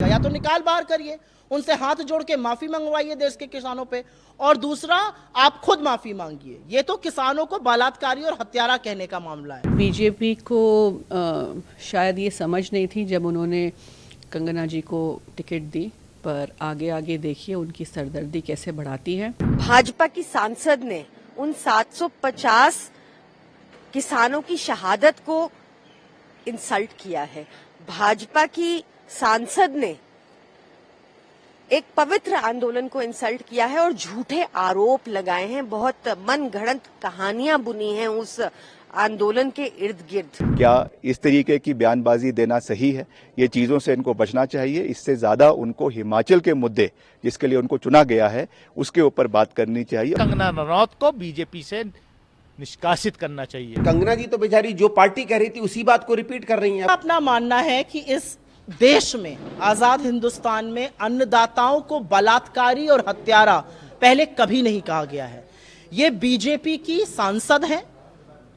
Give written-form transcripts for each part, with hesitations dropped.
या तो निकाल बाहर करिए, उनसे हाथ जोड़ के माफी मंगवाइए देश के किसानों पे, और दूसरा आप खुद माफी मांगिए। ये तो किसानों को बलात्कारी और हत्यारा कहने का मामला है। बीजेपी को शायद ये समझ नहीं थी जब उन्होंने कंगना जी को टिकट दी, पर आगे आगे देखिए उनकी सरदर्दी कैसे बढ़ाती है। भाजपा की सांसद ने उन 750 किसानों की शहादत को इंसल्ट किया है। भाजपा की सांसद ने एक पवित्र आंदोलन को इंसल्ट किया है और झूठे आरोप लगाए हैं। बहुत मनगढ़ंत कहानियां बुनी हैं उस आंदोलन के इर्द गिर्द। क्या इस तरीके की बयानबाजी देना सही है? ये चीजों से इनको बचना चाहिए। इससे ज्यादा उनको हिमाचल के मुद्दे जिसके लिए उनको चुना गया है उसके ऊपर बात करनी चाहिए। कंगना रनौत को बीजेपी से निष्कासित करना चाहिए। कंगना जी तो बेचारी जो पार्टी कह रही थी उसी बात को रिपीट कर रही हैं। अपना मानना है कि इस देश में, आजाद हिंदुस्तान में अन्नदाताओं को बलात्कारी और हत्यारा पहले कभी नहीं कहा गया है। ये बीजेपी की सांसद हैं,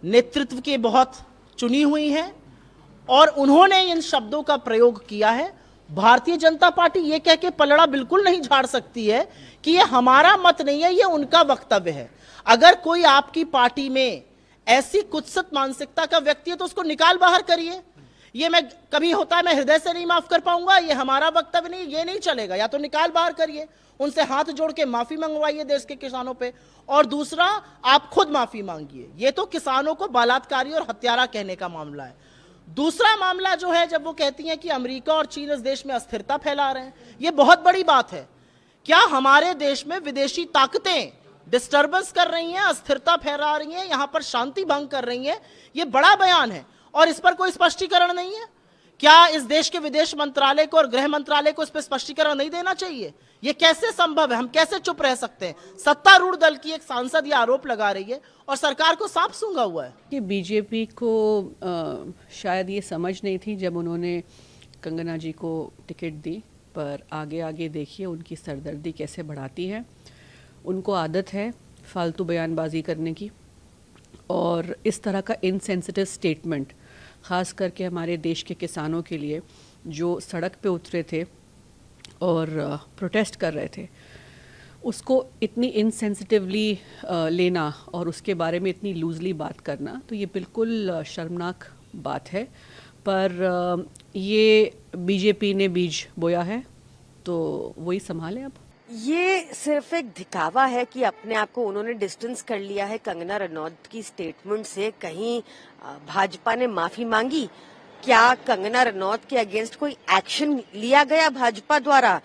नेतृत्व के बहुत चुनी हुई हैं, और उन्होंने इन शब्दों का प्रयोग किया है। भारतीय जनता पार्टी ये कह के पलड़ा बिल्कुल नहीं झाड़ सकती है कि ये हमारा मत नहीं है, ये उनका वक्तव्य है। अगर कोई आपकी पार्टी में ऐसी कुत्सित मानसिकता का व्यक्ति है तो उसको निकाल बाहर करिए। ये मैं कभी होता है मैं हृदय से नहीं माफ कर पाऊंगा, ये हमारा वक्तव्य नहीं, ये नहीं चलेगा। या तो निकाल बाहर करिए, उनसे हाथ जोड़ के माफी मंगवाइए देश के किसानों पे, और दूसरा आप खुद माफी मांगिए। ये तो किसानों को बलात्कारी और हत्यारा कहने का मामला है। दूसरा मामला जो है, जब वो कहती हैं कि अमेरिका और चीन इस देश में अस्थिरता फैला रहे हैं, ये बहुत बड़ी बात है। क्या हमारे देश में विदेशी ताकतें डिस्टर्बेंस कर रही हैं, अस्थिरता फैला रही हैं, यहां पर शांति भंग कर रही हैं? ये बड़ा बयान है और इस पर कोई स्पष्टीकरण नहीं है। क्या इस देश के विदेश मंत्रालय को और गृह मंत्रालय को इस पर स्पष्टीकरण नहीं देना चाहिए? ये कैसे संभव है? हम कैसे चुप रह सकते हैं? सत्तारूढ़ दल की एक सांसद ये आरोप लगा रही है और सरकार को सांप सूंघा हुआ है। कि बीजेपी को शायद ये समझ नहीं थी जब उन्होंने कंगना जी को टिकट दी, पर आगे आगे देखिए उनकी सरदर्दी कैसे बढ़ाती है। उनको आदत है फालतू बयानबाजी करने की, और इस तरह का इनसेंसिटिव स्टेटमेंट ख़ास करके हमारे देश के किसानों के लिए जो सड़क पे उतरे थे और प्रोटेस्ट कर रहे थे, उसको इतनी इनसेंसिटिवली लेना और उसके बारे में इतनी लूजली बात करना, तो ये बिल्कुल शर्मनाक बात है। पर ये बीजेपी ने बीज बोया है तो वही संभालें अब। ये सिर्फ एक दिखावा है कि अपने आप को उन्होंने डिस्टेंस कर लिया है कंगना रनौत की स्टेटमेंट से। कहीं भाजपा ने माफी मांगी? क्या कंगना रनौत के अगेंस्ट कोई एक्शन लिया गया भाजपा द्वारा?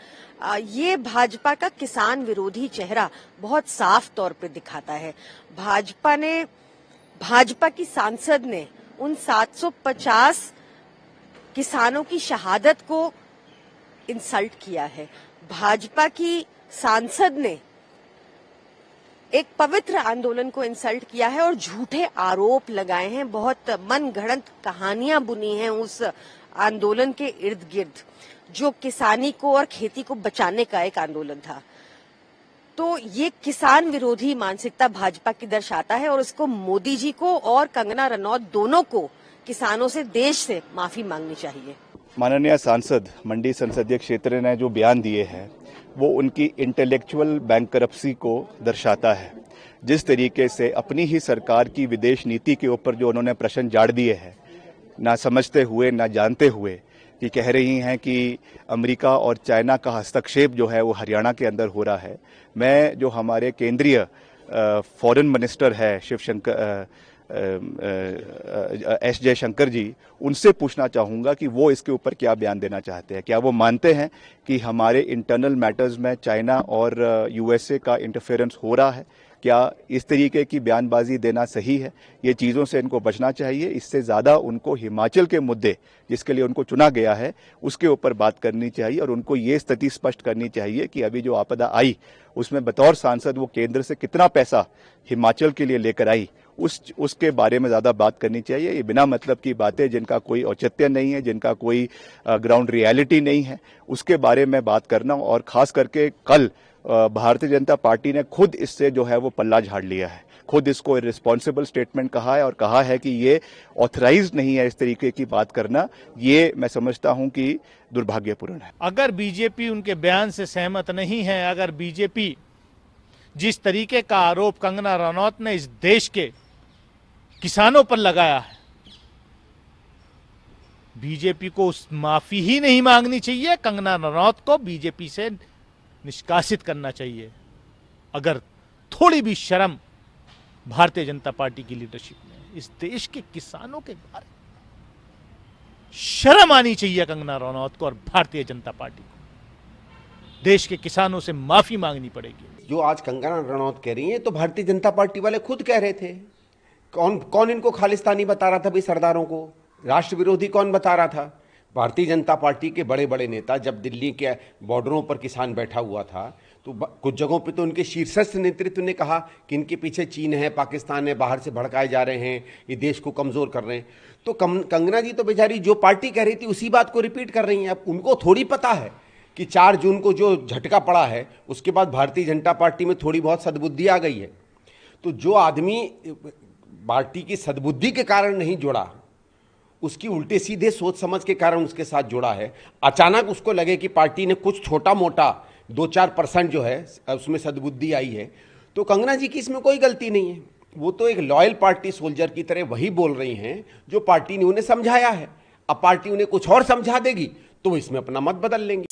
ये भाजपा का किसान विरोधी चेहरा बहुत साफ तौर पे दिखाता है। भाजपा की सांसद ने उन 750 किसानों की शहादत को इंसल्ट किया है। भाजपा की सांसद ने एक पवित्र आंदोलन को इंसल्ट किया है और झूठे आरोप लगाए हैं। बहुत मनगढ़ंत कहानियां बुनी हैं उस आंदोलन के इर्द गिर्द, जो किसानी को और खेती को बचाने का एक आंदोलन था। तो ये किसान विरोधी मानसिकता भाजपा की दर्शाता है, और उसको मोदी जी को और कंगना रनौत दोनों को किसानों से, देश से माफी मांगनी चाहिए। माननीय सांसद मंडी संसदीय क्षेत्र ने जो बयान दिए हैं वो उनकी इंटेलेक्चुअल बैंकरप्सी को दर्शाता है। जिस तरीके से अपनी ही सरकार की विदेश नीति के ऊपर जो उन्होंने प्रश्न झाड़ दिए हैं, ना समझते हुए ना जानते हुए, कि कह रही हैं कि अमेरिका और चाइना का हस्तक्षेप जो है वो हरियाणा के अंदर हो रहा है। मैं जो हमारे केंद्रीय फॉरेन मिनिस्टर है शिवशंकर एस जयशंकर जी, उनसे पूछना चाहूंगा कि वो इसके ऊपर क्या बयान देना चाहते हैं। क्या वो मानते हैं कि हमारे इंटरनल मैटर्स में चाइना और यूएसए का इंटरफेरेंस हो रहा है? क्या इस तरीके की बयानबाजी देना सही है? ये चीज़ों से इनको बचना चाहिए। इससे ज़्यादा उनको हिमाचल के मुद्दे जिसके लिए उनको चुना गया है उसके ऊपर बात करनी चाहिए, और उनको ये स्थिति स्पष्ट करनी चाहिए कि अभी जो आपदा आई उसमें बतौर सांसद वो केंद्र से कितना पैसा हिमाचल के लिए लेकर आई, उसके बारे में ज़्यादा बात करनी चाहिए। ये बिना मतलब की बातें जिनका कोई औचित्य नहीं है, जिनका कोई ग्राउंड रियलिटी नहीं है, उसके बारे में बात करना, और ख़ास करके कल भारतीय जनता पार्टी ने खुद इससे जो है वो पल्ला झाड़ लिया है। खुद इसको इररिस्पॉन्सिबल स्टेटमेंट कहा है और कहा है कि ये ऑथराइज्ड नहीं है इस तरीके की बात करना। ये मैं समझता हूं कि दुर्भाग्यपूर्ण है। अगर बीजेपी उनके बयान से सहमत नहीं है, अगर बीजेपी जिस तरीके का आरोप कंगना रनौत ने इस देश के किसानों पर लगाया है, बीजेपी को उस माफी ही नहीं मांगनी चाहिए, कंगना रनौत को बीजेपी से निष्कासित करना चाहिए। अगर थोड़ी भी शर्म भारतीय जनता पार्टी की लीडरशिप में, इस देश के किसानों के बारे में शर्म आनी चाहिए कंगना रनौत को और भारतीय जनता पार्टी को। देश के किसानों से माफी मांगनी पड़ेगी। जो आज कंगना रनौत कह रही हैं तो भारतीय जनता पार्टी वाले खुद कह रहे थे। कौन इनको खालिस्तानी बता रहा था भाई? सरदारों को राष्ट्र विरोधी कौन बता रहा था? भारतीय जनता पार्टी के बड़े बड़े नेता। जब दिल्ली के बॉर्डरों पर किसान बैठा हुआ था तो कुछ जगहों पे तो उनके शीर्षस्थ नेतृत्व ने कहा कि इनके पीछे चीन है, पाकिस्तान है, बाहर से भड़काए जा रहे हैं, ये देश को कमजोर कर रहे हैं। तो कंगना जी तो बेचारी जो पार्टी कह रही थी उसी बात को रिपीट कर रही हैं। अब उनको थोड़ी पता है कि 4 जून को जो झटका पड़ा है उसके बाद भारतीय जनता पार्टी में थोड़ी बहुत सद्बुद्धि आ गई है। तो जो आदमी पार्टी की सद्बुद्धि के कारण नहीं जुड़ा, उसकी उल्टे सीधे सोच समझ के कारण उसके साथ जुड़ा है, अचानक उसको लगे कि पार्टी ने कुछ छोटा मोटा 2-4% जो है उसमें सद्बुद्धि आई है, तो कंगना जी की इसमें कोई गलती नहीं है। वो तो एक लॉयल पार्टी सोल्जर की तरह वही बोल रही हैं जो पार्टी ने उन्हें समझाया है। अब पार्टी उन्हें कुछ और समझा देगी तो वो इसमें अपना मत बदल लेंगे।